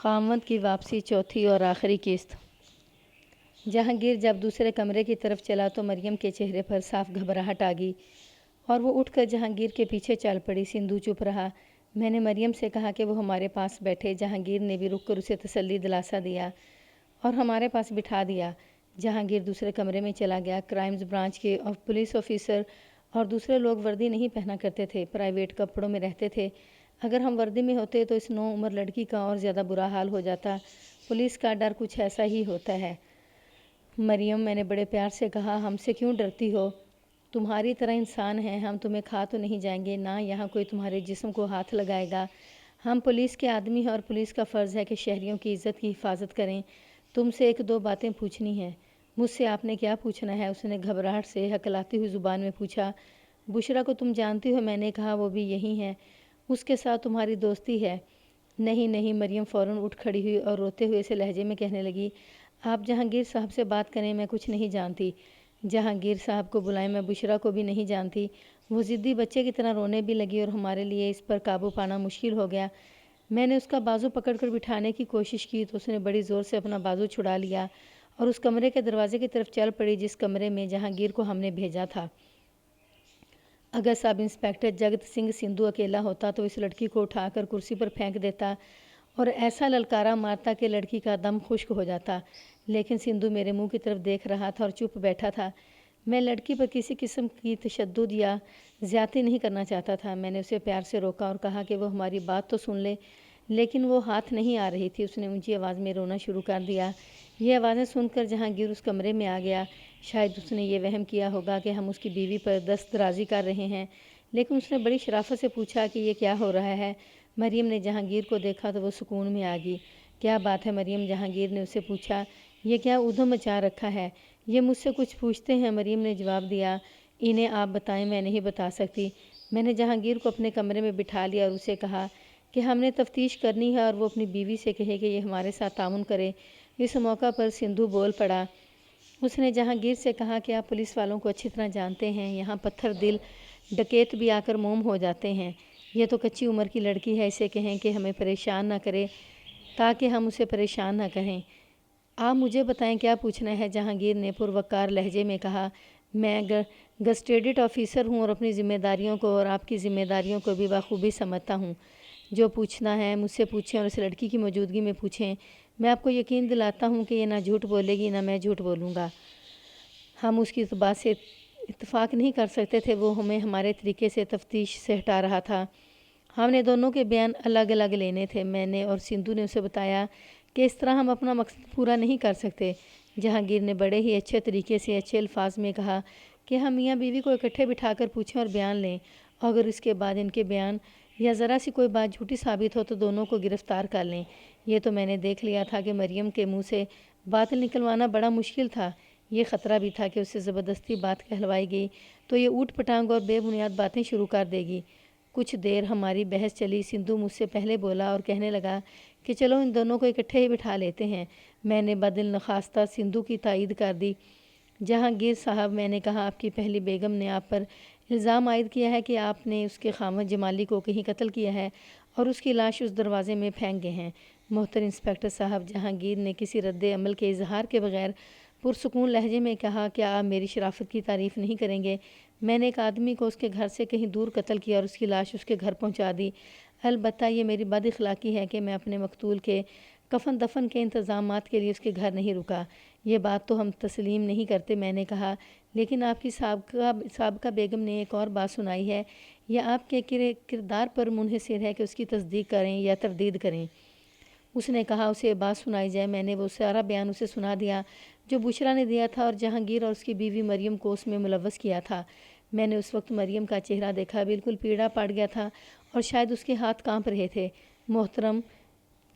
خاوند کی واپسی چوتھی اور آخری قسط۔ جہانگیر جب دوسرے کمرے کی طرف چلا تو مریم کے چہرے پر صاف گھبراہٹ آ گئی اور وہ اٹھ کر جہانگیر کے پیچھے چل پڑی۔ سندھو چپ رہا۔ میں نے مریم سے کہا کہ وہ ہمارے پاس بیٹھے۔ جہانگیر نے بھی رک کر اسے تسلی دلاسا دیا اور ہمارے پاس بٹھا دیا۔ جہانگیر دوسرے کمرے میں چلا گیا۔ کرائمز برانچ کے پولیس آفیسر اور دوسرے لوگ وردی نہیں پہنا کرتے تھے، پرائیویٹ کپڑوں میں رہتے تھے۔ اگر ہم وردی میں ہوتے تو اس نو عمر لڑکی کا اور زیادہ برا حال ہو جاتا۔ پولیس کا ڈر کچھ ایسا ہی ہوتا ہے۔ مریم، میں نے بڑے پیار سے کہا، ہم سے کیوں ڈرتی ہو؟ تمہاری طرح انسان ہیں، ہم تمہیں کھا تو نہیں جائیں گے، نہ یہاں کوئی تمہارے جسم کو ہاتھ لگائے گا۔ ہم پولیس کے آدمی ہیں اور پولیس کا فرض ہے کہ شہریوں کی عزت کی حفاظت کریں۔ تم سے ایک دو باتیں پوچھنی ہیں۔ مجھ سے آپ نے کیا پوچھنا ہے؟ اس نے گھبراہٹ سے ہکلاتی ہوئی زبان میں پوچھا۔ بشریٰ کو تم جانتی ہو؟ میں نے کہا، وہ بھی یہی ہے، اس کے ساتھ تمہاری دوستی ہے۔ نہیں نہیں، مریم فوراً اٹھ کھڑی ہوئی اور روتے ہوئے سے لہجے میں کہنے لگی، آپ جہانگیر صاحب سے بات کریں، میں کچھ نہیں جانتی۔ جہانگیر صاحب کو بلائیں، میں بشریٰ کو بھی نہیں جانتی۔ وہ ضدی بچے کی طرح رونے بھی لگی اور ہمارے لیے اس پر قابو پانا مشکل ہو گیا۔ میں نے اس کا بازو پکڑ کر بٹھانے کی کوشش کی تو اس نے بڑی زور سے اپنا بازو چھڑا لیا اور اس کمرے کے دروازے کی طرف چل پڑی جس کمرے میں جہانگیر کو ہم نے بھیجا تھا۔ اگر سب انسپکٹر جگت سنگھ سندھو اکیلا ہوتا تو اس لڑکی کو اٹھا کر کرسی پر پھینک دیتا اور ایسا للکارا مارتا کہ لڑکی کا دم خشک ہو جاتا، لیکن سندھو میرے منہ کی طرف دیکھ رہا تھا اور چپ بیٹھا تھا۔ میں لڑکی پر کسی قسم کی تشدد یا زیادتی نہیں کرنا چاہتا تھا۔ میں نے اسے پیار سے روکا اور کہا کہ وہ ہماری بات تو سن لے، لیکن وہ ہاتھ نہیں آ رہی تھی۔ اس نے اونچی آواز میں رونا شروع کر دیا۔ یہ آوازیں سن کر جہانگیر اس کمرے میں آ گیا۔ شاید اس نے یہ وہم کیا ہوگا کہ ہم اس کی بیوی پر دست درازی کر رہے ہیں، لیکن اس نے بڑی شرافت سے پوچھا کہ یہ کیا ہو رہا ہے۔ مریم نے جہانگیر کو دیکھا تو وہ سکون میں آ گئی۔ کیا بات ہے مریم؟ جہانگیر نے اس سے پوچھا۔ یہ کیا ادھم مچا رکھا ہے؟ یہ مجھ سے کچھ پوچھتے ہیں؟ مریم نے جواب دیا، انہیں آپ بتائیں، میں نہیں بتا سکتی۔ میں نے جہانگیر کو اپنے کمرے میں بٹھا لیا اور اسے کہا کہ ہم نے تفتیش کرنی ہے اور وہ اپنی بیوی سے کہے کہ یہ ہمارے ساتھ تعاون کرے۔ اس موقع پر سندھو بول پڑا۔ اس نے جہانگیر سے کہا کہ آپ پولیس والوں کو اچھی طرح جانتے ہیں، یہاں پتھر دل ڈکیت بھی آ کر موم ہو جاتے ہیں۔ یہ تو کچی عمر کی لڑکی ہے، اسے کہیں کہ ہمیں پریشان نہ کرے تاکہ ہم اسے پریشان نہ کہیں۔ آپ مجھے بتائیں کیا پوچھنا ہے؟ جہانگیر نے پروقار لہجے میں کہا، میں گزٹیڈ آفیسر ہوں اور اپنی ذمہ داریوں کو اور آپ کی ذمہ داریوں کو بھی بخوبی سمجھتا ہوں۔ جو پوچھنا ہے مجھ سے پوچھیں اور اس لڑکی کی موجودگی میں پوچھیں۔ میں آپ کو یقین دلاتا ہوں کہ یہ نہ جھوٹ بولے گی نہ میں جھوٹ بولوں گا۔ ہم اس کی اس بات سے اتفاق نہیں کر سکتے تھے، وہ ہمیں ہمارے طریقے سے تفتیش سے ہٹا رہا تھا۔ ہم نے دونوں کے بیان الگ الگ لینے تھے۔ میں نے اور سندھو نے اسے بتایا کہ اس طرح ہم اپنا مقصد پورا نہیں کر سکتے۔ جہانگیر نے بڑے ہی اچھے طریقے سے اچھے الفاظ میں کہا کہ ہم میاں بیوی کو اکٹھے بٹھا کر پوچھیں اور بیان لیں، اگر اس کے بعد ان کے بیان یا ذرا سی کوئی بات جھوٹی ثابت ہو تو دونوں کو گرفتار کر لیں۔ یہ تو میں نے دیکھ لیا تھا کہ مریم کے منہ سے بات نکلوانا بڑا مشکل تھا۔ یہ خطرہ بھی تھا کہ اس سے زبردستی بات کہلوائی گئی تو یہ اوٹ پٹانگ اور بے بنیاد باتیں شروع کر دے گی۔ کچھ دیر ہماری بحث چلی۔ سندھو مجھ سے پہلے بولا اور کہنے لگا کہ چلو ان دونوں کو اکٹھے ہی بٹھا لیتے ہیں۔ میں نے بدل نخواستہ سندھو کی تائید کر دی۔ جہانگیر صاحب، میں نے کہا، آپ کی پہلی بیگم نے آپ پر الزام عائد کیا ہے کہ آپ نے اس کے خاوند جمالی کو کہیں قتل کیا ہے اور اس کی لاش اس دروازے میں پھینک گئے ہیں۔ محترم انسپکٹر صاحب، جہانگیر نے کسی رد عمل کے اظہار کے بغیر پرسکون لہجے میں کہا، کیا آپ میری شرافت کی تعریف نہیں کریں گے؟ میں نے ایک آدمی کو اس کے گھر سے کہیں دور قتل کیا اور اس کی لاش اس کے گھر پہنچا دی۔ البتہ یہ میری بد اخلاقی ہے کہ میں اپنے مقتول کے کفن دفن کے انتظامات کے لیے اس کے گھر نہیں رکا۔ یہ بات تو ہم تسلیم نہیں کرتے۔ میں نے کہا، لیکن آپ کی سابقہ بیگم نے ایک اور بات سنائی ہے، یہ آپ کے کردار پر منحصر ہے کہ اس کی تصدیق کریں یا تردید کریں۔ اس نے کہا اسے یہ بات سنائی جائے۔ میں نے وہ سارا بیان اسے سنا دیا جو بشریٰ نے دیا تھا اور جہانگیر اور اس کی بیوی مریم کو اس میں ملوث کیا تھا۔ میں نے اس وقت مریم کا چہرہ دیکھا، بالکل پیڑا پڑ گیا تھا اور شاید اس کے ہاتھ کانپ رہے تھے۔ محترم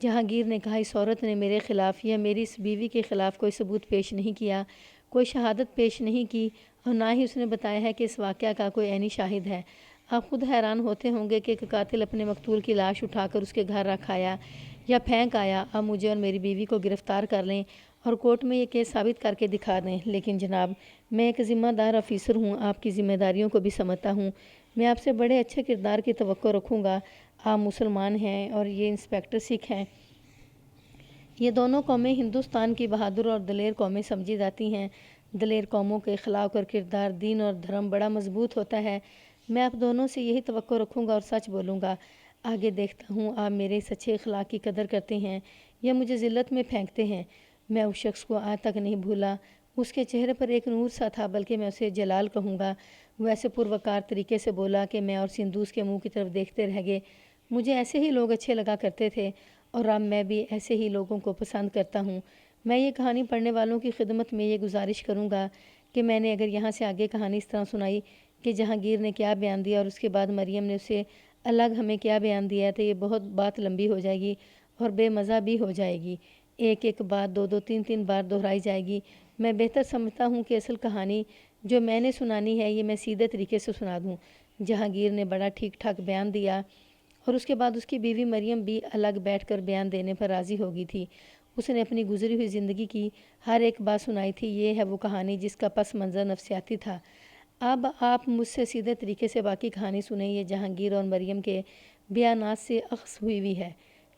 جہانگیر نے کہا، اس عورت نے میرے خلاف یا میری اس بیوی کے خلاف کوئی ثبوت پیش نہیں کیا، کوئی شہادت پیش نہیں کی اور نہ ہی اس نے بتایا ہے کہ اس واقعہ کا کوئی عینی شاہد ہے۔ آپ خود حیران ہوتے ہوں گے کہ ایک قاتل اپنے مقتول کی لاش اٹھا کر اس کے گھر رکھ آیا یا پھینک آیا۔ اب مجھے اور میری بیوی کو گرفتار کر لیں اور کورٹ میں یہ کیس ثابت کر کے دکھا دیں، لیکن جناب، میں ایک ذمہ دار آفیسر ہوں، آپ کی ذمہ داریوں کو بھی سمجھتا ہوں۔ میں آپ سے بڑے اچھے کردار کی توقع رکھوں گا۔ آپ مسلمان ہیں اور یہ انسپکٹر سکھ ہیں۔ یہ دونوں قومیں ہندوستان کی بہادر اور دلیر قومیں سمجھی جاتی ہیں۔ دلیر قوموں کے اخلاق اور کردار، دین اور دھرم بڑا مضبوط ہوتا ہے۔ میں آپ دونوں سے یہی توقع رکھوں گا اور سچ بولوں گا۔ آگے دیکھتا ہوں آپ میرے اس اچھے اخلاق کی قدر کرتے ہیں یا مجھے ذلت میں پھینکتے ہیں۔ میں اس شخص کو آج تک نہیں بھولا۔ اس کے چہرے پر ایک نور سا تھا، بلکہ میں اسے جلال کہوں گا۔ وہ ایسے پروقار طریقے سے بولا کہ میں اور سندھو اس کے منہ کی طرف دیکھتے رہ گئے۔ مجھے ایسے ہی لوگ اچھے لگا کرتے تھے اور اب میں بھی ایسے ہی لوگوں کو پسند کرتا ہوں۔ میں یہ کہانی پڑھنے والوں کی خدمت میں یہ گزارش کروں گا کہ میں نے اگر یہاں سے آگے کہانی اس طرح سنائی کہ جہانگیر نے کیا بیان دیا اور اس کے بعد مریم نے اسے الگ ہمیں کیا بیان دیا ہے، تو یہ بہت بات لمبی ہو جائے گی اور بے مزہ بھی ہو جائے گی۔ ایک ایک بات دو دو تین تین بار دہرائی جائے گی۔ میں بہتر سمجھتا ہوں کہ اصل کہانی جو میں نے سنانی ہے یہ میں سیدھے طریقے سے سنا دوں۔ جہانگیر نے بڑا ٹھیک ٹھاک بیان دیا اور اس کے بعد اس کی بیوی مریم بھی الگ بیٹھ کر بیان دینے پر راضی ہو گئی تھی۔ اس نے اپنی گزری ہوئی زندگی کی ہر ایک بات سنائی تھی۔ یہ ہے وہ کہانی جس کا پس منظر نفسیاتی تھا۔ اب آپ مجھ سے سیدھے طریقے سے باقی کہانی سنیں۔ یہ جہانگیر اور مریم کے بیانات سے اخذ ہوئی ہے۔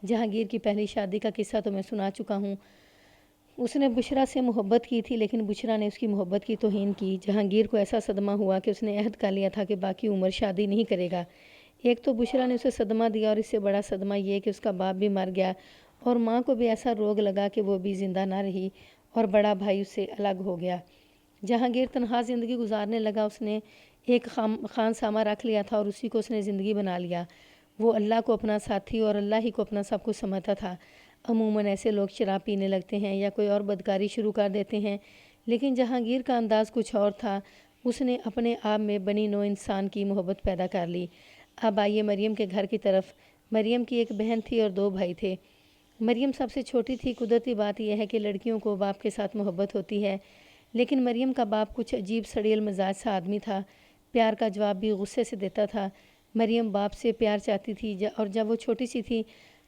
جہانگیر کی پہلی شادی کا قصہ تو میں سنا چکا ہوں۔ اس نے بشرا سے محبت کی تھی، لیکن بشرا نے اس کی محبت کی توہین کی۔ جہانگیر کو ایسا صدمہ ہوا کہ اس نے عہد کر لیا تھا کہ باقی عمر شادی نہیں کرے گا۔ ایک تو بشرا نے اسے صدمہ دیا اور اس سے بڑا صدمہ یہ کہ اس کا باپ بھی مر گیا اور ماں کو بھی ایسا روگ لگا کہ وہ بھی زندہ نہ رہی اور بڑا بھائی اس سے الگ ہو گیا۔ جہانگیر تنہا زندگی گزارنے لگا۔ اس نے ایک خان سامہ رکھ لیا تھا اور اسی کو اس نے زندگی بنا لیا۔ وہ اللہ کو اپنا ساتھی اور اللہ ہی کو اپنا سب کچھ سمجھتا تھا۔ عموماً ایسے لوگ شراب پینے لگتے ہیں یا کوئی اور بدکاری شروع کر دیتے ہیں، لیکن جہانگیر کا انداز کچھ اور تھا۔ اس نے اپنے آپ میں بنی نوع انسان کی محبت پیدا کر لی۔ اب آئیے مریم کے گھر کی طرف۔ مریم کی ایک بہن تھی اور دو بھائی تھے۔ مریم سب سے چھوٹی تھی۔ قدرتی بات یہ ہے کہ لڑکیوں کو باپ کے ساتھ محبت ہوتی ہے، لیکن مریم کا باپ کچھ عجیب سڑیل مزاج سا آدمی تھا۔ پیار کا جواب بھی غصے سے دیتا تھا۔ مریم باپ سے پیار چاہتی تھی اور جب وہ چھوٹی سی تھی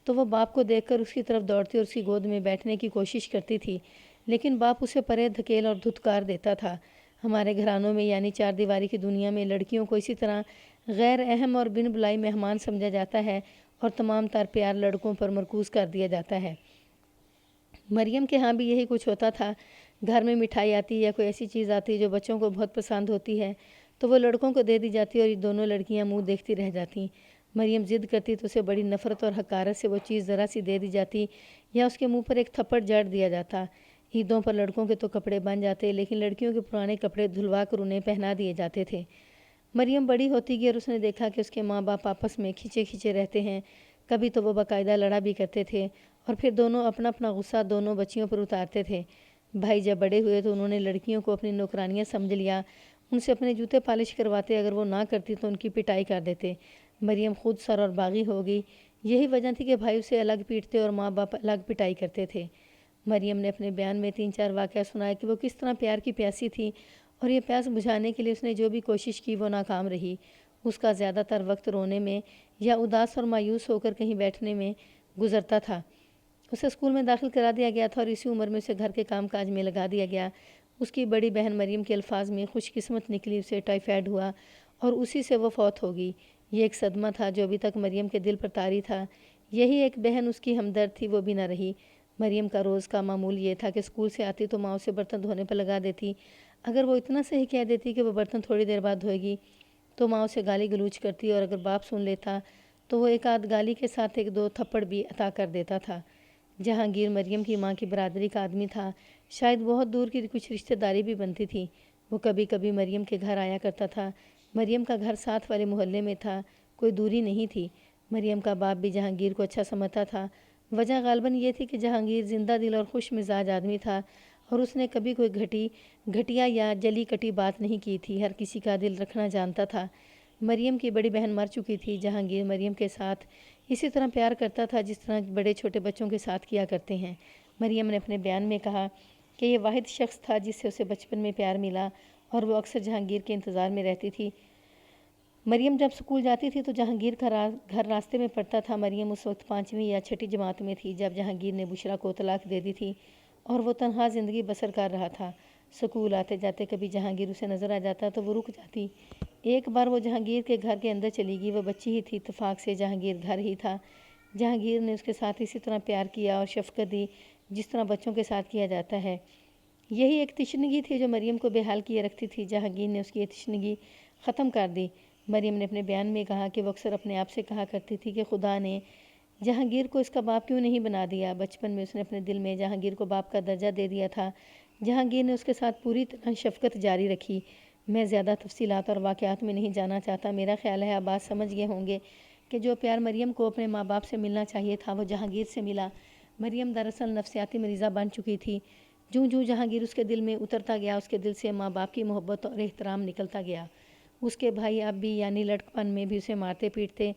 تو وہ باپ کو دیکھ کر اس کی طرف دوڑتی اور اس کی گود میں بیٹھنے کی کوشش کرتی تھی، لیکن باپ اسے پرے دھکیل اور دھتکار دیتا تھا۔ ہمارے گھرانوں میں یعنی چار دیواری کی دنیا میں لڑکیوں کو اسی طرح غیر اہم اور بن بلائی مہمان سمجھا جاتا ہے اور تمام تر پیار لڑکوں پر مرکوز کر دیا جاتا ہے۔ مریم کے ہاں بھی یہی کچھ ہوتا تھا۔ گھر میں مٹھائی آتی یا کوئی ایسی چیز آتی جو بچوں کو بہت پسند ہوتی ہے تو وہ لڑکوں کو دے دی جاتی اور یہ دونوں لڑکیاں منہ دیکھتی رہ جاتیں۔ مریم ضد کرتی تو اسے بڑی نفرت اور حقارت سے وہ چیز ذرا سی دے دی جاتی یا اس کے منہ پر ایک تھپڑ جڑ دیا جاتا۔ عیدوں پر لڑکوں کے تو کپڑے بن جاتے، لیکن لڑکیوں کے پرانے کپڑے دھلوا کر انہیں پہنا دیے جاتے تھے۔ مریم بڑی ہوتی گئی اور اس نے دیکھا کہ اس کے ماں باپ آپس میں کھچے کھچے رہتے ہیں۔ کبھی تو وہ باقاعدہ لڑا بھی کرتے تھے اور پھر دونوں اپنا اپنا غصہ دونوں بچیوں پر اتارتے تھے۔ بھائی جب بڑے ہوئے تو انہوں نے لڑکیوں کو اپنی نوکرانیاں سمجھ لیا۔ ان سے اپنے جوتے پالش کرواتے، اگر وہ نہ کرتی تو ان کی پٹائی کر دیتے۔ مریم خود سر اور باغی ہو گئی۔ یہی وجہ تھی کہ بھائی اسے الگ پیٹتے اور ماں باپ الگ پٹائی کرتے تھے۔ مریم نے اپنے بیان میں 3-4 واقعہ سنایا کہ وہ کس طرح پیار کی پیاسی تھی اور یہ پیاس بجھانے کے لیے اس نے جو بھی کوشش کی وہ ناکام رہی۔ اس کا زیادہ تر وقت رونے میں یا اداس اور مایوس ہو کر کہیں بیٹھنے میں گزرتا تھا۔ اسے اسکول میں داخل کرا دیا گیا تھا اور اسی عمر میں اسے گھر کے کام کاج میں لگا دیا گیا۔ اس کی بڑی بہن مریم کے الفاظ میں خوش قسمت نکلی، اسے ٹائیفائڈ ہوا اور اسی سے وہ فوت ہو گئی۔ یہ ایک صدمہ تھا جو ابھی تک مریم کے دل پر طاری تھا۔ یہی ایک بہن اس کی ہمدرد تھی، وہ بھی نہ رہی۔ مریم کا روز کا معمول یہ تھا کہ اسکول سے آتی تو ماں اسے برتن دھونے پر لگا دیتی۔ اگر وہ اتنا صحیح کہہ دیتی کہ وہ برتن تھوڑی دیر بعد دھوئے گی تو ماں اسے گالی گلوچ کرتی اور اگر باپ سن لیتا تو وہ ایک آدھ گالی کے ساتھ 1-2 تھپڑ بھی عطا کر دیتا تھا۔ جہانگیر مریم کی ماں کی برادری کا آدمی تھا، شاید بہت دور کی کچھ رشتہ داری بھی بنتی تھی۔ وہ کبھی کبھی مریم کے گھر آیا کرتا تھا۔ مریم کا گھر ساتھ والے محلے میں تھا، کوئی دوری نہیں تھی۔ مریم کا باپ بھی جہانگیر کو اچھا سمجھتا تھا۔ وجہ غالباً یہ تھی کہ جہانگیر زندہ دل اور خوش مزاج آدمی تھا اور اس نے کبھی کوئی گھٹیا یا جلی کٹی بات نہیں کی تھی، ہر کسی کا دل رکھنا جانتا تھا۔ مریم کی بڑی بہن مر چکی تھی۔ جہانگیر مریم کے ساتھ اسی طرح پیار کرتا تھا جس طرح بڑے چھوٹے بچوں کے ساتھ کیا کرتے ہیں۔ مریم نے اپنے بیان میں کہا کہ یہ واحد شخص تھا جس سے اسے بچپن میں پیار ملا اور وہ اکثر جہانگیر کے انتظار میں رہتی تھی۔ مریم جب اسکول جاتی تھی تو جہانگیر کا گھر راستے میں پڑتا تھا۔ مریم اس وقت 5ویں یا 6ٹھی جماعت میں تھی جب جہانگیر نے بشرا کو طلاق دے دی تھی اور وہ تنہا زندگی بسر کر رہا تھا۔ اسکول آتے جاتے کبھی جہانگیر اسے نظر آ جاتا تو وہ رک جاتی۔ ایک بار وہ جہانگیر کے گھر کے اندر چلی گئی۔ وہ بچی ہی تھی، اتفاق سے جہانگیر گھر ہی تھا۔ جہانگیر نے اس کے ساتھ اسی طرح پیار کیا اور شفقت دی جس طرح بچوں کے ساتھ کیا جاتا ہے۔ یہی ایک تشنگی تھی جو مریم کو بے حال کیے رکھتی تھی۔ جہانگیر نے اس کی یہ تشنگی ختم کر دی۔ مریم نے اپنے بیان میں کہا کہ وہ اکثر اپنے آپ سے کہا کرتی تھی کہ خدا نے جہانگیر کو اس کا باپ کیوں نہیں بنا دیا۔ بچپن میں اس نے اپنے دل میں جہانگیر کو باپ کا درجہ دے دیا تھا۔ جہانگیر نے اس کے ساتھ پوری طرح شفقت جاری رکھی۔ میں زیادہ تفصیلات اور واقعات میں نہیں جانا چاہتا۔ میرا خیال ہے آپ بات سمجھ گئے ہوں گے کہ جو پیار مریم کو اپنے ماں باپ سے ملنا چاہیے تھا وہ جہانگیر سے ملا۔ مریم دراصل نفسیاتی مریضہ بن چکی تھی۔ جوں جوں جہانگیر اس کے دل میں اترتا گیا اس کے دل سے ماں باپ کی محبت اور احترام نکلتا گیا۔ اس کے بھائی اب بھی یعنی لڑکپن میں بھی اسے مارتے پیٹتے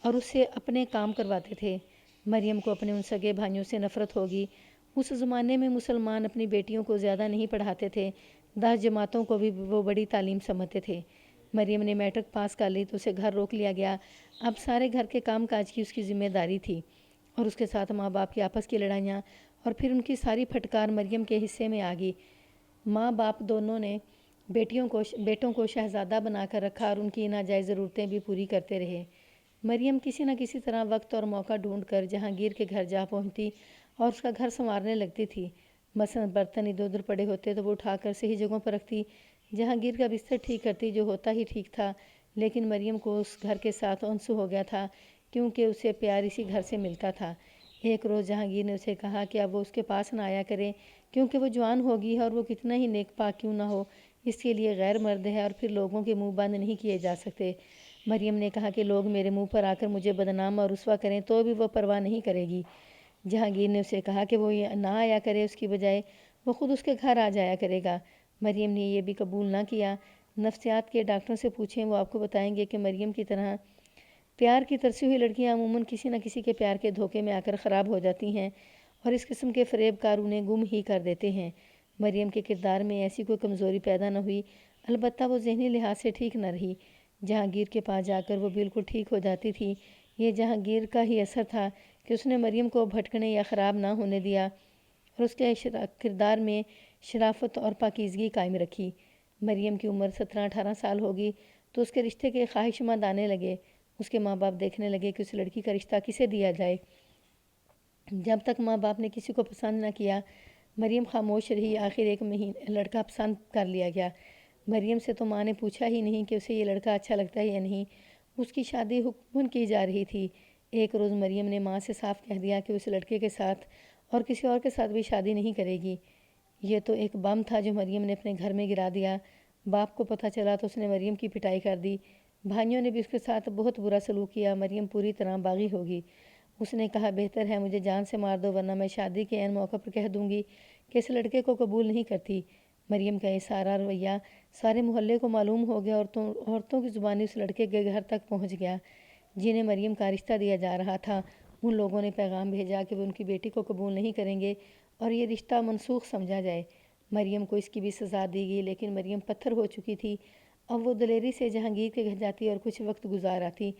اور اس سے اپنے کام کرواتے تھے۔ مریم کو اپنے ان سگے بھائیوں سے نفرت ہوگی۔ اس زمانے میں مسلمان اپنی بیٹیوں کو زیادہ نہیں پڑھاتے تھے۔ 10 جماعتوں کو بھی وہ بڑی تعلیم سمجھتے تھے۔ مریم نے میٹرک پاس کر لی تو اسے گھر روک لیا گیا۔ اب سارے گھر کے کام کاج کی اس کی ذمہ داری تھی اور اس کے ساتھ ماں باپ کی آپس کی لڑائیاں اور پھر ان کی ساری پھٹکار مریم کے حصے میں آ گئی۔ ماں باپ دونوں نے بیٹوں کو شہزادہ بنا کر رکھا اور ان کی ناجائز ضرورتیں بھی پوری کرتے رہے۔ مریم کسی نہ کسی طرح وقت اور موقع ڈھونڈ کر جہانگیر کے گھر جا پہنچتی اور اس کا گھر سنوارنے لگتی تھی۔ مثلاً برتن ادھر ادھر پڑے ہوتے تو وہ اٹھا کر صحیح جگہوں پر رکھتی۔ جہانگیر کا بستر ٹھیک کرتی جو ہوتا ہی ٹھیک تھا، لیکن مریم کو اس گھر کے ساتھ انس ہو گیا تھا کیونکہ اسے پیار اسی گھر سے ملتا تھا۔ ایک روز جہانگیر نے اسے کہا کہ اب وہ اس کے پاس نہ آیا کرے کیونکہ وہ جوان ہوگی اور وہ کتنا ہی نیک پاک کیوں نہ ہو اس کے لیے غیر مرد ہے اور پھر لوگوں کے منہ بند نہیں کیے جا سکتے۔ مریم نے کہا کہ لوگ میرے منہ پر آ کر مجھے بدنام اور رسوا کریں تو بھی وہ پرواہ نہیں کرے گی۔ جہانگیر نے اسے کہا کہ وہ نہ آیا کرے، اس کی بجائے وہ خود اس کے گھر آ جایا کرے گا۔ مریم نے یہ بھی قبول نہ کیا۔ نفسیات کے ڈاکٹر سے پوچھیں، وہ آپ کو بتائیں گے کہ مریم کی طرح پیار کی ترسی ہوئی لڑکیاں عموماً کسی نہ کسی کے پیار کے دھوکے میں آ کر خراب ہو جاتی ہیں اور اس قسم کے فریب کار انہیں گم ہی کر دیتے ہیں۔ مریم کے کردار میں ایسی کوئی کمزوری پیدا نہ ہوئی، البتہ وہ ذہنی لحاظ سے ٹھیک نہ رہی۔ جہانگیر کے پاس جا کر وہ بالکل ٹھیک ہو جاتی تھی۔ یہ جہانگیر کا ہی اثر تھا کہ اس نے مریم کو بھٹکنے یا خراب نہ ہونے دیا اور اس کے کردار میں شرافت اور پاکیزگی قائم رکھی۔ مریم کی عمر 17-18 سال ہوگی تو اس کے رشتے کے خواہش مند آنے لگے۔ اس کے ماں باپ دیکھنے لگے کہ اس لڑکی کا رشتہ کسے دیا جائے۔ جب تک ماں باپ نے کسی کو پسند نہ کیا مریم خاموش رہی۔ آخر ایک مہینے لڑکا پسند کر لیا گیا۔ مریم سے تو ماں نے پوچھا ہی نہیں کہ اسے یہ لڑکا اچھا لگتا ہے یا نہیں۔ اس کی شادی حکمن کی جا رہی تھی۔ ایک روز مریم نے ماں سے صاف کہہ دیا کہ اس لڑکے کے ساتھ اور کسی اور کے ساتھ بھی شادی نہیں کرے گی۔ یہ تو ایک بم تھا جو مریم نے اپنے گھر میں گرا دیا۔ باپ کو پتہ چلا تو اس نے مریم کی پٹائی کر دی۔ بھائیوں نے بھی اس کے ساتھ بہت برا سلوک کیا۔ مریم پوری طرح باغی ہوگی۔ اس نے کہا بہتر ہے مجھے جان سے مار دو ورنہ میں شادی کے عین موقع پر کہہ دوں گی کہ اس لڑکے کو قبول نہیں کرتی۔ مریم کا یہ سارا رویہ سارے محلے کو معلوم ہو گیا۔ عورتوں کی زبانی اس لڑکے کے گھر تک پہنچ گیا جنہیں مریم کا رشتہ دیا جا رہا تھا۔ ان لوگوں نے پیغام بھیجا کہ وہ ان کی بیٹی کو قبول نہیں کریں گے اور یہ رشتہ منسوخ سمجھا جائے۔ مریم کو اس کی بھی سزا دی گئی، لیکن مریم پتھر ہو چکی تھی۔ اب وہ دلیری سے جہانگیر کے گھر جاتی اور کچھ وقت گزار آتی۔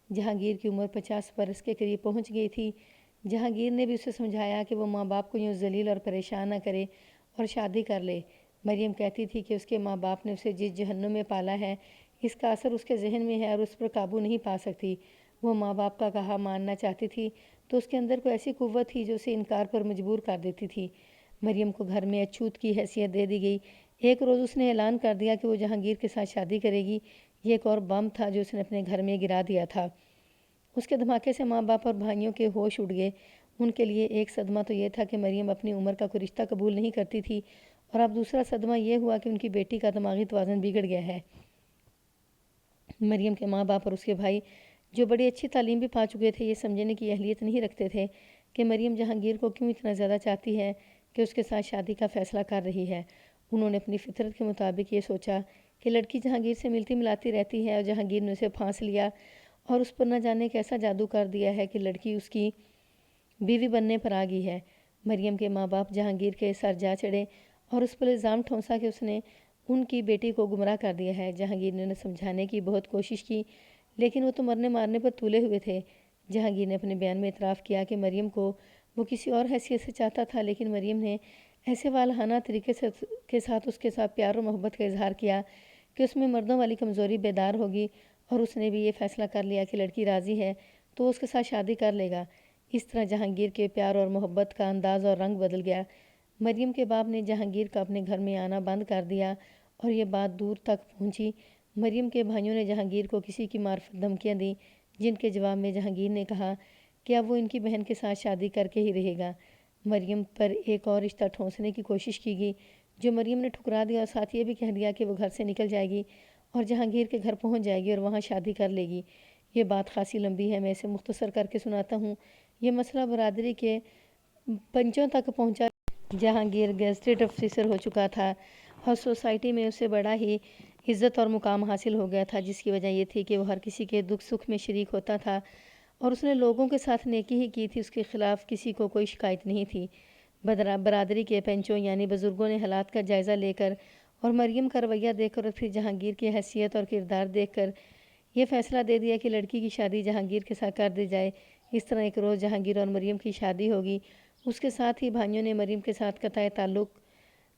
جہانگیر کی عمر 50 برس کے قریب پہنچ گئی تھی۔ جہانگیر نے بھی اسے سمجھایا کہ وہ ماں باپ کو یوں ذلیل اور پریشان نہ کرے اور شادی کر لے۔ مریم کہتی تھی کہ اس کے ماں باپ نے اسے جس جہنم میں پالا ہے اس کا اثر اس کے ذہن میں ہے اور اس پر قابو نہیں پا سکتی۔ وہ ماں باپ کا کہا ماننا چاہتی تھی تو اس کے اندر کوئی ایسی قوت تھی جو اسے انکار پر مجبور کر دیتی تھی۔ مریم کو گھر میں اچھوت کی حیثیت دے دی گئی۔ ایک روز اس نے اعلان کر دیا کہ وہ جہانگیر کے ساتھ شادی کرے گی۔ یہ ایک اور بم تھا جو اس نے اپنے گھر میں گرا دیا تھا۔ اس کے دھماکے سے ماں باپ اور بھائیوں کے ہوش اڑ گئے۔ ان کے لیے ایک صدمہ تو یہ تھا کہ مریم اپنی عمر کا کوئی رشتہ قبول نہیں کرتی تھی اور اب دوسرا صدمہ یہ ہوا کہ ان کی بیٹی کا دماغی توازن بگڑ گیا ہے۔ مریم کے ماں باپ اور اس کے بھائی جو بڑی اچھی تعلیم بھی پا چکے تھے یہ سمجھنے کی اہلیت نہیں رکھتے تھے کہ مریم جہانگیر کو کیوں اتنا زیادہ چاہتی ہے کہ اس کے ساتھ شادی کا فیصلہ کر رہی ہے۔ انہوں نے اپنی فطرت کے مطابق یہ سوچا کہ لڑکی جہانگیر سے ملتی ملاتی رہتی ہے اور جہانگیر نے اسے پھانس لیا اور اس پر نہ جانے کیسا جادو کر دیا ہے کہ لڑکی اس کی بیوی بننے پر آ گئی ہے۔ مریم کے ماں باپ جہانگیر کے سر جا چڑھے اور اس پر الزام ٹھونسا کہ اس نے ان کی بیٹی کو گمراہ کر دیا ہے۔ جہانگیر نے انہیں سمجھانے کی بہت کوشش کی لیکن وہ تو مرنے مارنے پر تولے ہوئے تھے۔ جہانگیر نے اپنے بیان میں اعتراف کیا کہ مریم کو وہ کسی اور حیثیت سے چاہتا تھا، لیکن مریم نے ایسے والہانہ طریقے کے ساتھ اس کے ساتھ پیار و محبت کا اظہار کیا کہ اس میں مردوں والی کمزوری بیدار ہوگی اور اس نے بھی یہ فیصلہ کر لیا کہ لڑکی راضی ہے تو اس کے ساتھ شادی کر لے گا۔ اس طرح جہانگیر کے پیار اور محبت کا انداز اور رنگ بدل گیا۔ مریم کے باپ نے جہانگیر کا اپنے گھر میں آنا بند کر دیا اور یہ بات دور تک پہنچی۔ مریم کے بھائیوں نے جہانگیر کو کسی کی معرفت دھمکیاں دیں، جن کے جواب میں جہانگیر نے کہا کہ اب وہ ان کی بہن کے ساتھ شادی کر کے ہی رہے گا۔ مریم پر ایک اور رشتہ ٹھونسنے کی کوشش کی گئی، جو مریم نے ٹھکرا دیا اور ساتھ یہ بھی کہہ دیا کہ وہ گھر سے نکل جائے گی اور جہانگیر کے گھر پہنچ جائے گی اور وہاں شادی کر لے گی۔ یہ بات خاصی لمبی ہے، میں اسے مختصر کر کے سناتا ہوں۔ یہ مسئلہ برادری کے پنچوں تک پہنچا۔ جہانگیر گیزٹڈ آفیسر ہو چکا تھا اور سوسائٹی میں اسے بڑا ہی عزت اور مقام حاصل ہو گیا تھا، جس کی وجہ یہ تھی کہ وہ ہر کسی کے دکھ سکھ میں شریک ہوتا تھا اور اس نے لوگوں کے ساتھ نیکی ہی کی تھی، اس کے خلاف کسی کو کوئی شکایت نہیں تھی۔ برادری کے پنچوں یعنی بزرگوں نے حالات کا جائزہ لے کر اور مریم کا رویہ دیکھ کر اور پھر جہانگیر کی حیثیت اور کردار دیکھ کر یہ فیصلہ دے دیا کہ لڑکی کی شادی جہانگیر کے ساتھ کر دی جائے۔ اس طرح ایک روز جہانگیر اور مریم کی شادی ہوگی۔ اس کے ساتھ ہی بھائیوں نے مریم کے ساتھ قطع تعلق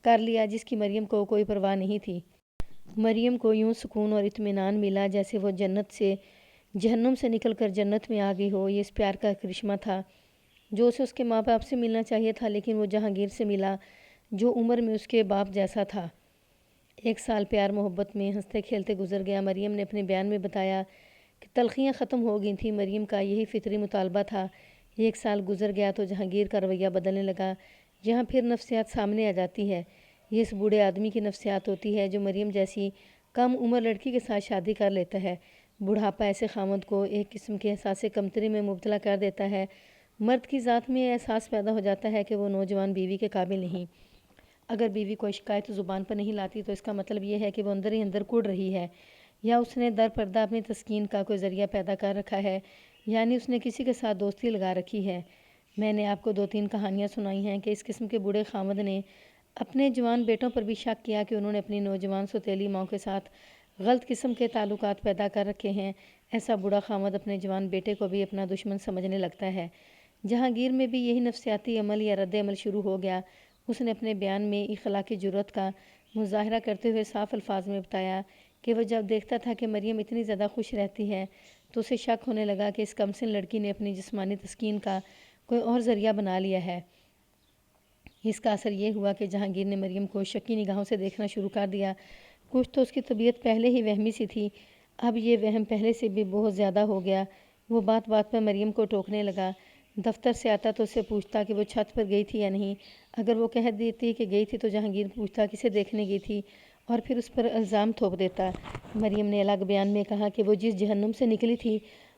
کر لیا، جس کی مریم کو کوئی پرواہ نہیں تھی۔ مریم کو یوں سکون اور اطمینان ملا جیسے وہ جہنم سے نکل کر جنت میں آ گئی ہو۔ یہ اس پیار کا کرشمہ تھا جو اسے اس کے ماں باپ سے ملنا چاہیے تھا، لیکن وہ جہانگیر سے ملا جو عمر میں اس کے باپ جیسا تھا۔ 1 سال پیار محبت میں ہنستے کھیلتے گزر گیا۔ مریم نے اپنے بیان میں بتایا کہ تلخیاں ختم ہو گئی تھیں۔ مریم کا یہی فطری مطالبہ تھا۔ 1 سال گزر گیا تو جہانگیر کا رویہ بدلنے لگا۔ یہاں پھر نفسیات سامنے آ جاتی ہے۔ یہ اس بوڑھے آدمی کی نفسیات ہوتی ہے جو مریم جیسی کم عمر لڑکی کے ساتھ شادی کر لیتا ہے۔ بڑھاپا ایسے خاوند کو ایک قسم کے احساس کمتری میں مبتلا کر دیتا ہے۔ مرد کی ذات میں احساس پیدا ہو جاتا ہے کہ وہ نوجوان بیوی کے قابل نہیں۔ اگر بیوی کوئی شکایت زبان پر نہیں لاتی تو اس کا مطلب یہ ہے کہ وہ اندر ہی اندر کڑ رہی ہے، یا اس نے در پردہ اپنی تسکین کا کوئی ذریعہ پیدا کر رکھا ہے، یعنی اس نے کسی کے ساتھ دوستی لگا رکھی ہے۔ میں نے آپ کو 2-3 کہانیاں سنائی ہیں کہ اس قسم کے بوڑھے خاوند نے اپنے جوان بیٹوں پر بھی شک کیا کہ انہوں نے اپنی نوجوان سوتیلی ماں کے ساتھ غلط قسم کے تعلقات پیدا کر رکھے ہیں۔ ایسا بوڑھا خاوند اپنے جوان بیٹے کو بھی اپنا دشمن سمجھنے لگتا ہے۔ جہانگیر میں بھی یہی نفسیاتی عمل یا رد عمل شروع ہو گیا۔ اس نے اپنے بیان میں اخلاقی جرأت کا مظاہرہ کرتے ہوئے صاف الفاظ میں بتایا کہ وہ جب دیکھتا تھا کہ مریم اتنی زیادہ خوش رہتی ہے تو اسے شک ہونے لگا کہ اس کمسن لڑکی نے اپنی جسمانی تسکین کا کوئی اور ذریعہ بنا لیا ہے۔ اس کا اثر یہ ہوا کہ جہانگیر نے مریم کو شکی نگاہوں سے دیکھنا شروع کر دیا۔ کچھ تو اس کی طبیعت پہلے ہی وہمی سی تھی، اب یہ وہم پہلے سے بھی بہت زیادہ ہو گیا۔ وہ بات بات پر مریم کو ٹوکنے لگا۔ دفتر سے آتا تو اس سے پوچھتا کہ وہ چھت پر گئی تھی یا نہیں۔ اگر وہ کہہ دیتی کہ گئی تھی تو جہانگیر پوچھتا کسے دیکھنے گئی تھی اور پھر اس پر الزام تھوپ دیتا۔ مریم نے الگ بیان میں کہا کہ وہ جس جہنم سے نکلی تھی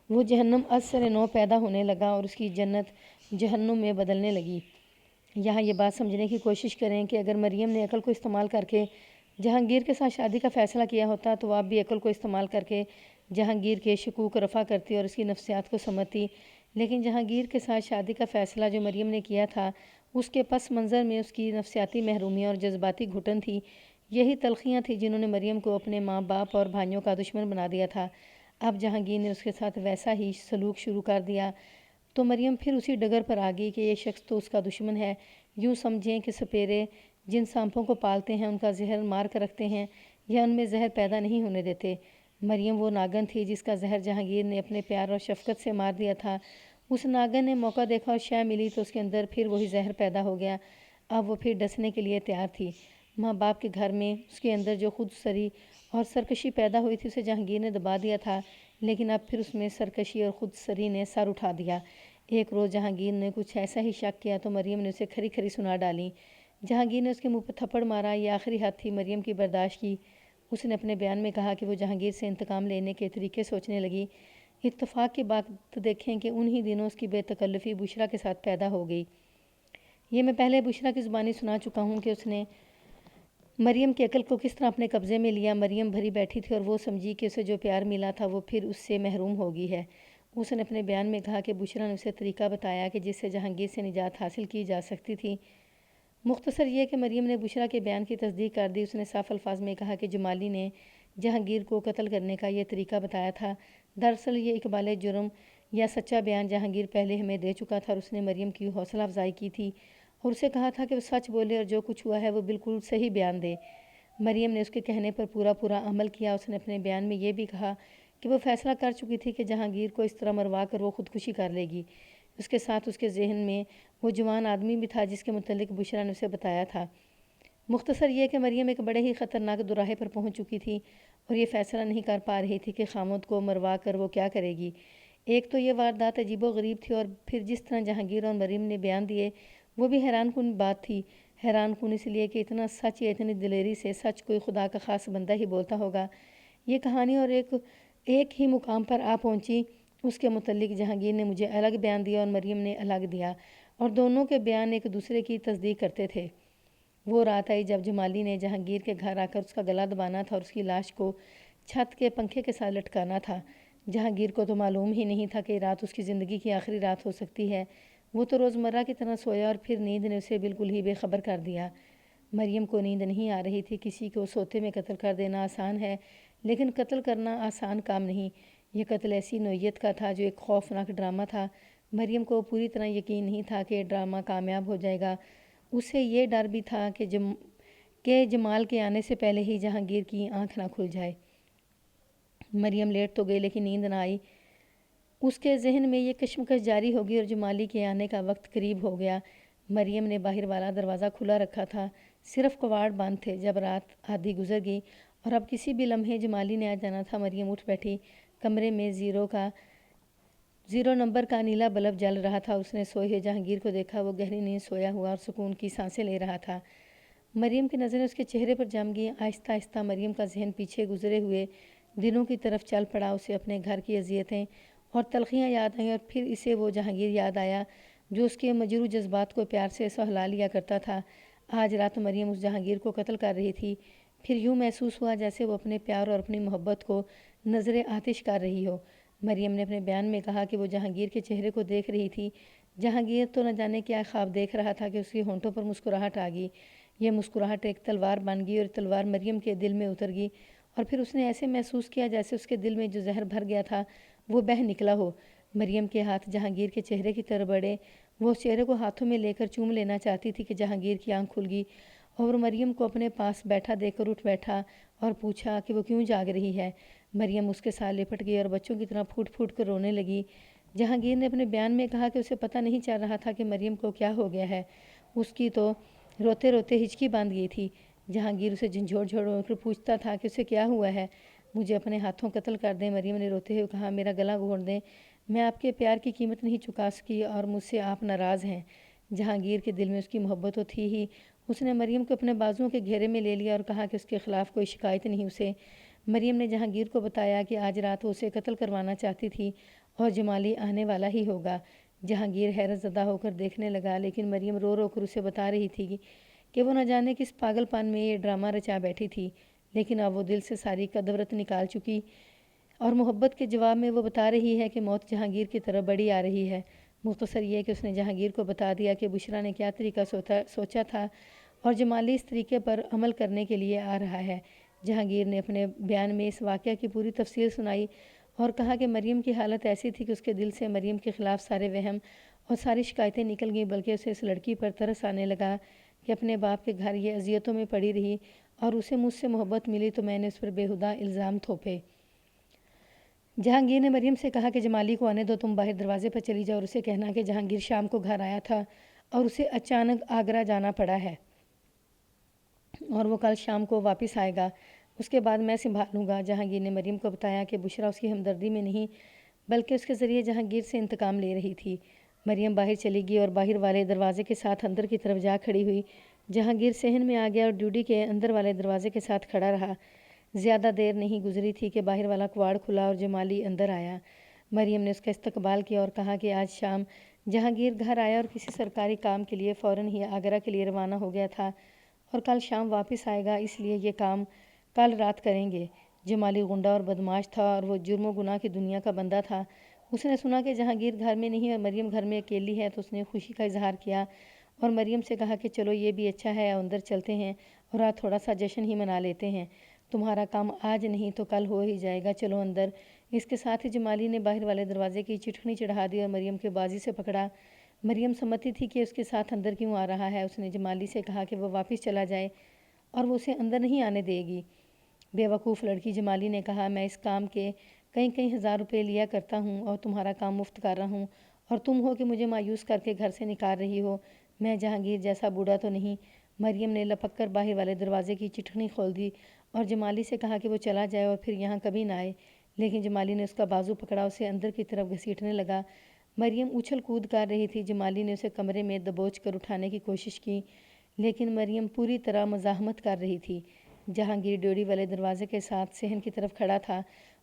وہ جہنم از سر نو پیدا ہونے لگا اور اس کی جنت جہنم میں بدلنے لگی۔ یہاں یہ بات سمجھنے کی کوشش کریں کہ اگر مریم نے عقل کو استعمال کر کے جہانگیر کے ساتھ شادی کا فیصلہ کیا ہوتا تو آپ بھی عقل کو استعمال کر کے جہانگیر کے شکوک رفع کرتی اور اس کی نفسیات کو سمجھتی، لیکن جہانگیر کے ساتھ شادی کا فیصلہ جو مریم نے کیا تھا اس کے پس منظر میں اس کی نفسیاتی محرومی اور جذباتی گھٹن تھی۔ یہی تلخیاں تھیں جنہوں نے مریم کو اپنے ماں باپ اور بھائیوں کا دشمن بنا دیا تھا۔ اب جہانگیر نے اس کے ساتھ ویسا ہی سلوک شروع کر دیا تو مریم پھر اسی ڈگر پر آ گئی کہ یہ شخص تو اس کا دشمن ہے۔ یوں سمجھیں کہ سپیرے جن سانپوں کو پالتے ہیں ان کا زہر مار کر رکھتے ہیں یا ان میں زہر پیدا نہیں ہونے دیتے۔ مریم وہ ناگن تھی جس کا زہر جہانگیر نے اپنے پیار اور شفقت سے مار دیا تھا۔ اس ناگن نے موقع دیکھا اور شے ملی تو اس کے اندر پھر وہی زہر پیدا ہو گیا۔ اب وہ پھر ڈسنے کے لیے تیار تھی۔ ماں باپ کے گھر میں اس کے اندر جو خود سری اور سرکشی پیدا ہوئی تھی اسے جہانگیر نے دبا دیا تھا، لیکن اب پھر اس میں سرکشی اور خود سری نے سر اٹھا دیا۔ ایک روز جہانگیر نے کچھ ایسا ہی شک کیا تو مریم نے اسے کھری کھری سنا ڈالی۔ جہانگیر نے اس کے منہ پر تھپڑ مارا۔ یہ آخری حد تھی مریم کی برداشت کی۔ اس نے اپنے بیان میں کہا کہ وہ جہانگیر سے انتقام لینے کے طریقے سوچنے لگی۔ اتفاق کی بات دیکھیں کہ انہی دنوں اس کی بے تکلفی بشریٰ کے ساتھ پیدا ہو گئی۔ یہ میں پہلے بشریٰ کی زبانی سنا چکا ہوں کہ اس نے مریم کی عقل کو کس طرح اپنے قبضے میں لیا۔ مریم بھری بیٹھی تھی اور وہ سمجھی کہ اسے جو پیار ملا تھا وہ پھر اس سے محروم ہو گئی ہے۔ اس نے اپنے بیان میں کہا کہ بشریٰ نے اسے طریقہ بتایا کہ جس سے جہانگیر سے نجات حاصل کی جا سکتی تھی۔ مختصر یہ کہ مریم نے بشریٰ کے بیان کی تصدیق کر دی۔ اس نے صاف الفاظ میں کہا کہ جمالی نے جہانگیر کو قتل کرنے کا یہ طریقہ بتایا تھا۔ دراصل یہ اقبال جرم یا سچا بیان جہانگیر پہلے ہمیں دے چکا تھا اور اس نے مریم کی حوصلہ افزائی کی تھی اور اسے کہا تھا کہ وہ سچ بولے اور جو کچھ ہوا ہے وہ بالکل صحیح بیان دے۔ مریم نے اس کے کہنے پر پورا عمل کیا۔ اس نے اپنے بیان میں یہ بھی کہا کہ وہ فیصلہ کر چکی تھی کہ جہانگیر کو اس طرح مروا کر وہ خودکشی کر لے گی۔ اس کے ساتھ اس کے ذہن میں وہ جوان آدمی بھی تھا جس کے متعلق بشرا نے اسے بتایا تھا۔ مختصر یہ کہ مریم ایک بڑے ہی خطرناک دوراہے پر پہنچ چکی تھی اور یہ فیصلہ نہیں کر پا رہی تھی کہ خامد کو مروا کر وہ کیا کرے گی۔ ایک تو یہ واردات عجیب و غریب تھی، اور پھر جس طرح جہانگیر اور مریم نے بیان دیے وہ بھی حیران کن بات تھی۔ حیران کن اس لیے کہ اتنا سچ یا اتنی دلیری سے سچ کوئی خدا کا خاص بندہ ہی بولتا ہوگا۔ یہ کہانی اور ایک ہی مقام پر آ پہنچی۔ اس کے متعلق جہانگیر نے مجھے الگ بیان دیا اور مریم نے الگ دیا، اور دونوں کے بیان ایک دوسرے کی تصدیق کرتے تھے۔ وہ رات آئی جب جمالی نے جہانگیر کے گھر آ کر اس کا گلا دبانا تھا اور اس کی لاش کو چھت کے پنکھے کے ساتھ لٹکانا تھا۔ جہانگیر کو تو معلوم ہی نہیں تھا کہ رات اس کی زندگی کی آخری رات ہو سکتی ہے۔ وہ تو روزمرہ کی طرح سویا اور پھر نیند نے اسے بالکل ہی بے خبر کر دیا۔ مریم کو نیند نہیں آ رہی تھی۔ کسی کو سوتے میں قتل کر دینا آسان ہے، لیکن قتل کرنا آسان کام نہیں۔ یہ قتل ایسی نوعیت کا تھا جو ایک خوفناک ڈرامہ تھا۔ مریم کو پوری طرح یقین نہیں تھا کہ یہ ڈرامہ کامیاب ہو جائے گا۔ اسے یہ ڈر بھی تھا کہ جمال کے آنے سے پہلے ہی جہانگیر کی آنکھ نہ کھل جائے۔ مریم لیٹ تو گئی لیکن نیند نہ آئی۔ اس کے ذہن میں یہ کشمکش جاری ہوگی اور جمالی کے آنے کا وقت قریب ہو گیا۔ مریم نے باہر والا دروازہ کھلا رکھا تھا، صرف کواڑ بند تھے۔ جب رات آدھی گزر گئی اور اب کسی بھی لمحے جمالی نے آ جانا تھا، مریم اٹھ بیٹھی۔ کمرے میں 0 نمبر کا نیلا بلب جل رہا تھا۔ اس نے سوئے ہوئے جہانگیر کو دیکھا۔ وہ گہری نیند سویا ہوا اور سکون کی سانسیں لے رہا تھا۔ مریم کی نظریں اس کے چہرے پر جم گئیں۔ آہستہ آہستہ مریم کا ذہن پیچھے گزرے ہوئے دنوں کی طرف چل پڑا۔ اسے اپنے گھر کی اذیتیں اور تلخیاں یاد آئیں، اور پھر اسے وہ جہانگیر یاد آیا جو اس کے مجروح جذبات کو پیار سے سہلا لیا کرتا تھا۔ آج رات مریم اس جہانگیر کو قتل کر رہی تھی۔ پھر یوں محسوس ہوا جیسے وہ اپنے پیار اور اپنی محبت کو نظر آتش کر رہی ہو۔ مریم نے اپنے بیان میں کہا کہ وہ جہانگیر کے چہرے کو دیکھ رہی تھی۔ جہانگیر تو نہ جانے کیا خواب دیکھ رہا تھا کہ اس کے ہونٹوں پر مسکراہٹ آ گئی۔ یہ مسکراہٹ ایک تلوار بن گئی اور تلوار مریم کے دل میں اتر گئی، اور پھر اس نے ایسے محسوس کیا جیسے اس کے دل میں جو زہر بھر گیا تھا وہ بہہ نکلا ہو۔ مریم کے ہاتھ جہانگیر کے چہرے کی طرف بڑھے۔ وہ اس چہرے کو ہاتھوں میں لے کر چوم لینا چاہتی تھی کہ جہانگیر کی آنکھ کھل گئی اور مریم کو اپنے پاس بیٹھا دیکھ کر اٹھ بیٹھا اور پوچھا کہ وہ کیوں جاگ رہی ہے۔ مریم اس کے ساتھ لپٹ گئی اور بچوں کی طرح پھوٹ پھوٹ کر رونے لگی۔ جہانگیر نے اپنے بیان میں کہا کہ اسے پتہ نہیں چل رہا تھا کہ مریم کو کیا ہو گیا ہے۔ اس کی تو روتے روتے ہچکی باندھ گئی تھی۔ جہانگیر اسے جھنجھوڑ جھوڑ کر پوچھتا تھا کہ اسے کیا ہوا ہے۔ مجھے اپنے ہاتھوں قتل کر دیں، مریم نے روتے ہوئے کہا۔ میرا گلا گھونٹ دیں، میں آپ کے پیار کی قیمت نہیں چکا سکی اور مجھ سے آپ ناراض ہیں۔ جہانگیر کے دل میں اس کی محبت تو تھی ہی۔ اس نے مریم کو اپنے بازوؤں کے گھیرے میں لے لیا اور کہا کہ اس کے خلاف کوئی شکایت نہیں اسے۔ مریم نے جہانگیر کو بتایا کہ آج رات وہ اسے قتل کروانا چاہتی تھی اور جمالی آنے والا ہی ہوگا۔ جہانگیر حیرت زدہ ہو کر دیکھنے لگا، لیکن مریم رو رو کر اسے بتا رہی تھی کہ وہ نہ جانے کس پاگل پن میں یہ ڈرامہ رچا بیٹھی تھی، لیکن اب وہ دل سے ساری کدورت نکال چکی اور محبت کے جواب میں وہ بتا رہی ہے کہ موت جہانگیر کی طرف بڑھی آ رہی ہے۔ مختصر یہ کہ اس نے جہانگیر کو بتا دیا کہ بشرا نے کیا طریقہ سوچا تھا اور جمالی اس طریقے پر عمل کرنے کے لیے آ رہا ہے۔ جہانگیر نے اپنے بیان میں اس واقعہ کی پوری تفصیل سنائی اور کہا کہ مریم کی حالت ایسی تھی کہ اس کے دل سے مریم کے خلاف سارے وہم اور ساری شکایتیں نکل گئیں، بلکہ اسے اس لڑکی پر ترس آنے لگا کہ اپنے باپ کے گھر یہ اذیتوں میں پڑی رہی اور اسے مجھ سے محبت ملی تو میں نے اس پر بےہودہ الزام تھوپے۔ جہانگیر نے مریم سے کہا کہ جمالی کو آنے دو، تم باہر دروازے پر چلی جاؤ اور اسے کہنا کہ جہانگیر شام کو گھر آیا تھا اور اسے اچانک آگرہ جانا پڑا ہے اور وہ کل شام کو واپس آئے گا۔ اس کے بعد میں سنبھال لوں گا۔ جہانگیر نے مریم کو بتایا کہ بشرا اس کی ہمدردی میں نہیں بلکہ اس کے ذریعے جہانگیر سے انتقام لے رہی تھی۔ مریم باہر چلی گئی اور باہر والے دروازے کے ساتھ اندر کی طرف جا کھڑی ہوئی۔ جہانگیر صحن میں آ گیا اور ڈیوٹی کے اندر والے دروازے کے ساتھ کھڑا رہا۔ زیادہ دیر نہیں گزری تھی کہ باہر والا کواڑ کھلا اور جمالی اندر آیا۔ مریم نے اس کا استقبال کیا اور کہا کہ آج شام جہانگیر گھر آیا اور کسی سرکاری کام کے لیے فوراً ہی آگرہ کے لیے روانہ ہو گیا تھا اور کل شام واپس آئے گا، اس لیے یہ کام کل رات کریں گے۔ جمالی غنڈہ اور بدماش تھا اور وہ جرم و گناہ کی دنیا کا بندہ تھا۔ اس نے سنا کہ جہانگیر گھر میں نہیں اور مریم گھر میں اکیلی ہے تو اس نے خوشی کا اظہار کیا اور مریم سے کہا کہ چلو یہ بھی اچھا ہے، اندر چلتے ہیں اور آج تھوڑا سا جشن ہی منا لیتے ہیں۔ تمہارا کام آج نہیں تو کل ہو ہی جائے گا، چلو اندر۔ اس کے ساتھ ہی جمالی نے باہر والے دروازے کی چٹکنی چڑھا دی اور مریم کے بازی سے پکڑا۔ مریم سمجھتی تھی کہ اس کے ساتھ اندر کیوں آ رہا ہے۔ اس نے جمالی سے کہا کہ وہ واپس چلا جائے اور وہ اسے اندر نہیں آنے دے گی۔ بے وقوف لڑکی، جمالی نے کہا، میں اس کام کے کئی ہزار روپے لیا کرتا ہوں اور تمہارا کام مفت کر رہا ہوں اور تم ہو کہ مجھے مایوس کر کے گھر سے نکال رہی ہو۔ میں جہانگیر جیسا بوڑھا تو نہیں۔ مریم نے لپک کر باہر والے دروازے کی چٹکنی کھول دی اور جمالی سے کہا کہ وہ چلا جائے اور پھر یہاں کبھی نہ آئے، لیکن جمالی نے اس کا بازو پکڑا، اسے اندر کی طرف گھسیٹنے لگا۔ مریم اچھل کود کر رہی تھی۔ جمالی نے اسے کمرے میں دبوچ کر اٹھانے کی کوشش کی، لیکن مریم پوری طرح مزاحمت کر رہی تھی۔ جہانگیر ڈیوڑی والے دروازے کے ساتھ صحن کی طرف کھڑا تھا۔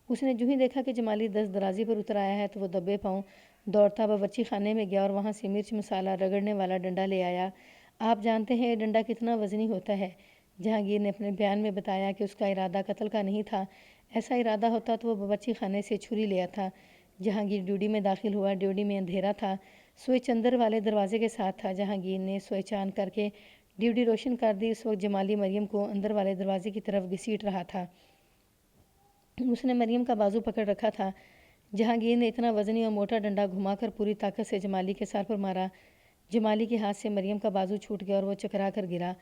اس نے جو ہی دیکھا کہ جمالی دست درازی پر اتر آیا ہے تو وہ دبے پاؤں دوڑتا باورچی خانے میں گیا اور وہاں سے مرچ مسالہ رگڑنے والا ڈنڈا لے آیا۔ آپ جانتے ہیں یہ ڈنڈا کتنا وزنی ہوتا ہے؟ جہانگیر نے اپنے بیان میں بتایا کہ اس کا ارادہ قتل کا نہیں تھا۔ ایسا ارادہ ہوتا تو وہ باورچی خانے سے چھری لے آتا۔ جہانگیر ڈیوڑی میں داخل ہوا۔ ڈیوڑی میں اندھیرا تھا۔ سوئچ اندر والے دروازے کے ساتھ تھا۔ جہانگیر نے سوئچ آن کر کے ڈیوڑی روشن کر دی۔ اس وقت جمالی مریم کو اندر والے دروازے کی طرف گھسیٹ رہا تھا۔ اس نے مریم کا بازو پکڑ رکھا تھا۔ جہانگیر نے اتنا وزنی اور موٹا ڈنڈا گھما کر پوری طاقت سے جمالی کے سر پر مارا۔ جمالی کے ہاتھ سے مریم کا بازو چھوٹ گیا اور وہ چکرا کر گرا۔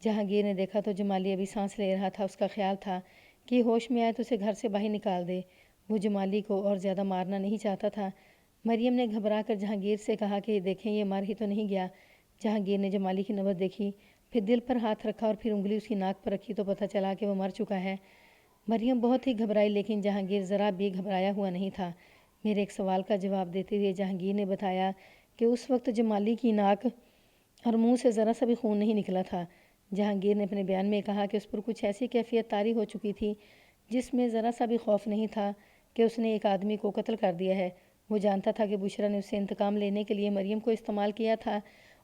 جہانگیر نے دیکھا تو جمالی ابھی سانس لے رہا تھا۔ اس کا خیال تھا کہ ہوش میں آئے تو اسے گھر سے باہر نکال دے۔ وہ جمالی کو اور زیادہ مارنا نہیں چاہتا تھا۔ مریم نے گھبرا کر جہانگیر سے کہا کہ دیکھیں یہ مر ہی تو نہیں گیا۔ جہانگیر نے جمالی کی نبض دیکھی، پھر دل پر ہاتھ رکھا اور پھر انگلی اس کی ناک پر رکھی تو پتہ چلا کہ وہ مر چکا ہے۔ مریم بہت ہی گھبرائی، لیکن جہانگیر ذرا بھی گھبرایا ہوا نہیں تھا۔ میرے ایک سوال کا جواب دیتے ہوئے جہانگیر نے بتایا کہ اس وقت جمالی کی ناک اور منہ سے ذرا سا بھی خون نہیں نکلا تھا۔ جہانگیر نے اپنے بیان میں کہا کہ اس پر کچھ ایسی کیفیت طاری ہو چکی تھی جس میں ذرا سا بھی خوف نہیں تھا کہ اس نے ایک آدمی کو قتل کر دیا ہے۔ وہ جانتا تھا کہ بشرا نے اسے انتقام لینے کے لیے مریم کو استعمال کیا تھا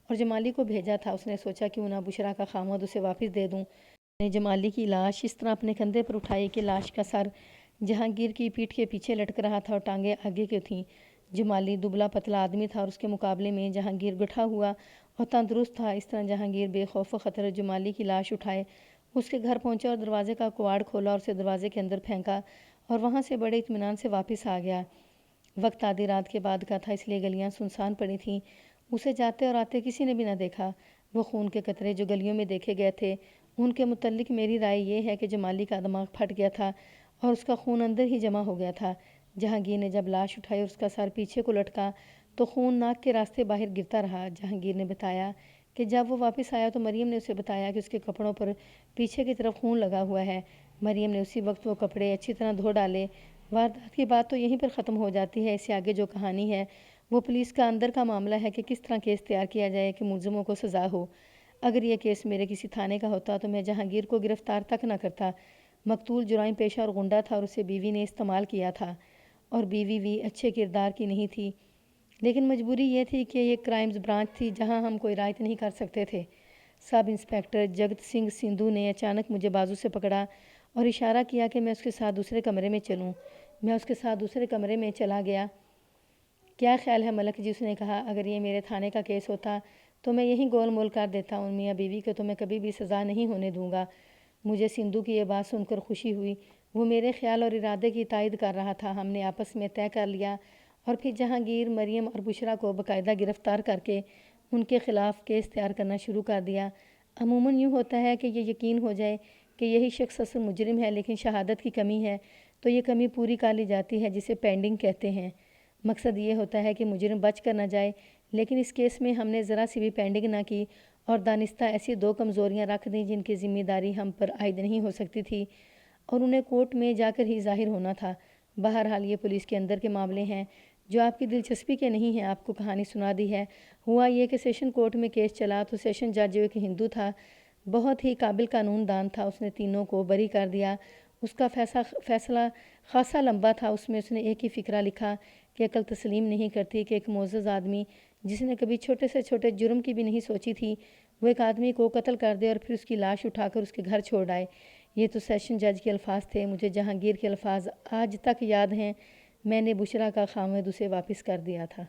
اور جمالی کو بھیجا تھا۔ اس نے سوچا کیوں نہ بشرا کا خامد اسے واپس دے دوں۔ اس نے جمالی کی لاش اس طرح اپنے کندھے پر اٹھائی کہ لاش کا سر جہانگیر کی پیٹھ کے پیچھے لٹک رہا تھا اور ٹانگیں آگے کی تھیں۔ جمالی دبلا پتلا آدمی تھا اور اس کے مقابلے میں جہانگیر گٹھا ہوا اور تندرست تھا۔ اس طرح جہانگیر بے خوف و خطر جمالی کی لاش اٹھائے اس کے گھر پہنچا اور دروازے کا کواڑ کھولا اور اسے دروازے کے اندر پھینکا اور وہاں سے بڑے اطمینان سے واپس آ گیا۔ وقت آدھی رات کے بعد کا تھا، اس لیے گلیاں سنسان پڑی تھیں۔ اسے جاتے اور آتے کسی نے بھی نہ دیکھا۔ وہ خون کے قطرے جو گلیوں میں دیکھے گئے تھے ان کے متعلق میری رائے یہ ہے کہ جمالی کا دماغ پھٹ گیا تھا اور اس کا خون اندر ہی جمع ہو گیا تھا۔ جہانگیر نے جب لاش اٹھائی اور اس کا سر پیچھے کو لٹکا تو خون ناک کے راستے باہر گرتا رہا۔ جہانگیر نے بتایا کہ جب وہ واپس آیا تو مریم نے اسے بتایا کہ اس کے کپڑوں پر پیچھے کی طرف خون لگا ہوا ہے۔ مریم نے اسی وقت وہ کپڑے اچھی طرح دھو ڈالے۔ واردات کی بات تو یہیں پر ختم ہو جاتی ہے۔ اس سے آگے جو کہانی ہے وہ پولیس کا اندر کا معاملہ ہے کہ کس طرح کیس تیار کیا جائے کہ ملزموں کو سزا ہو۔ اگر یہ کیس میرے کسی تھانے کا ہوتا تو میں جہانگیر کو گرفتار تک نہ کرتا۔ مقتول جرائم پیشہ اور غنڈہ تھا اور اسے بیوی نے استعمال کیا تھا، اور بیوی بھی اچھے کردار کی نہیں تھی، لیکن مجبوری یہ تھی کہ یہ کرائمز برانچ تھی جہاں ہم کوئی رعایت نہیں کر سکتے تھے۔ سب انسپکٹر جگت سنگھ سندھو نے اچانک مجھے بازو سے پکڑا اور اشارہ کیا کہ میں اس کے ساتھ دوسرے کمرے میں چلوں۔ میں اس کے ساتھ دوسرے کمرے میں چلا گیا۔ کیا خیال ہے ملک جی، اس نے کہا، اگر یہ میرے تھانے کا کیس ہوتا تو میں یہیں گول مول کر دیتا۔ ان میاں بیوی کو تو میں کبھی بھی سزا نہیں ہونے دوں گا۔ مجھے سندھو کی یہ بات سن کر خوشی ہوئی۔ وہ میرے خیال اور ارادے کی تائید کر رہا تھا۔ ہم نے آپس میں طے کر لیا اور پھر جہانگیر، مریم اور بشرا کو باقاعدہ گرفتار کر کے ان کے خلاف کیس تیار کرنا شروع کر دیا۔ عموماً یوں ہوتا ہے کہ یہ یقین ہو جائے کہ یہی شخص اصل مجرم ہے، لیکن شہادت کی کمی ہے تو یہ کمی پوری کر لی جاتی ہے، جسے پینڈنگ کہتے ہیں۔ مقصد یہ ہوتا ہے کہ مجرم بچ کر نہ جائے، لیکن اس کیس میں ہم نے ذرا سی بھی پینڈنگ نہ کی اور دانستہ ایسی دو کمزوریاں رکھ دیں جن کی ذمہ داری ہم پر عائد نہیں ہو سکتی تھی اور انہیں کورٹ میں جا کر ہی ظاہر ہونا تھا۔ بہرحال یہ پولیس کے اندر کے معاملے ہیں جو آپ کی دلچسپی کے نہیں ہیں۔ آپ کو کہانی سنا دی ہے۔ ہوا یہ کہ سیشن کورٹ میں کیس چلا تو سیشن جج جو ایک ہندو تھا، بہت ہی قابل قانون دان تھا، اس نے تینوں کو بری کر دیا۔ اس کا فیصلہ خاصا لمبا تھا۔ اس میں اس نے ایک ہی فقرہ لکھا کہ عقل تسلیم نہیں کرتی کہ ایک معزز آدمی جس نے کبھی چھوٹے سے چھوٹے جرم کی بھی نہیں سوچی تھی، وہ ایک آدمی کو قتل کر دے اور پھر اس کی لاش اٹھا کر اس کے گھر چھوڑ آئے۔ یہ تو سیشن جج کے الفاظ تھے۔ مجھے جہانگیر کے الفاظ آج تک یاد ہیں۔ میں نے بشرا کا خامد اسے واپس کر دیا تھا۔